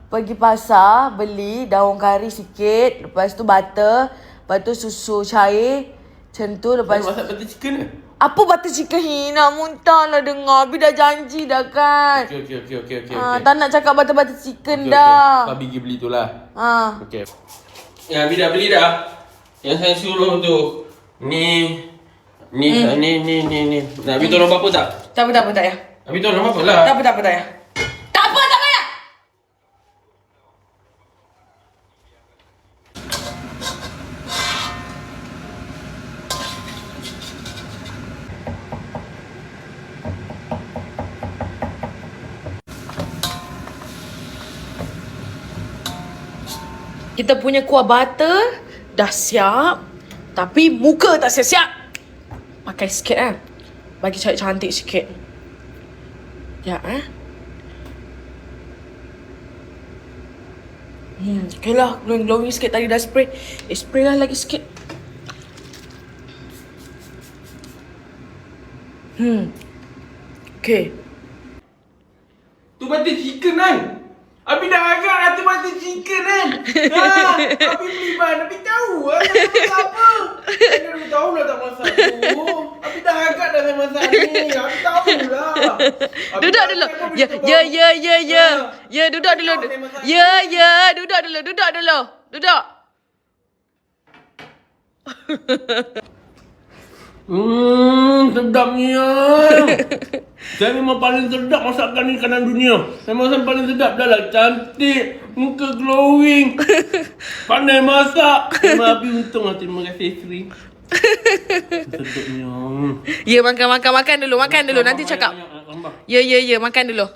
Pergi pasar, beli daun kari sikit. Lepas tu butter. Lepas tu susu cair. Macam tu. Lepas tu masak butter chicken ke? apa butter chicken ni? Nak muntah lah dengar. Abi dah janji dah kan. Okey. Tak nak cakap butter chicken dah. Abi pergi beli tu lah. Okey. Ya, Abi dah beli dah. Yang saya suruh tu. Ni. Nak Abi tolong apa tak? Tak apa tak payah. Abi tolong apa lah? Tak apa tak payah. Tak payah. Kita punya kuah butter dah siap. Tapi muka tak siap-siap. Pakai sikit kan. Bagi cantik sikit. Ya okay lah. Glowing sikit tadi dah spray. Spray lah lagi sikit. Okay. Tu butter chicken kan? Abi dah agak lah tu butter chicken kan? Abi beli bahan, Abi tahu lah saya masak apa. Abi tahu lah tak masak tu. Abi dah agak dah saya masak ni. Abi tahu lah. Duduk dulu. Ya, duduk dulu. Duduk dulu. Duduk. Sedapnya. Saya memang paling sedap masakan ikan dunia. Saya masak paling sedap dah lah. Cantik, muka glowing, pandai masak. Memang Abi untung lah. Terima kasih isteri. Sedapnya. Ya, makan dulu. Nanti cakap. Ya, makan dulu.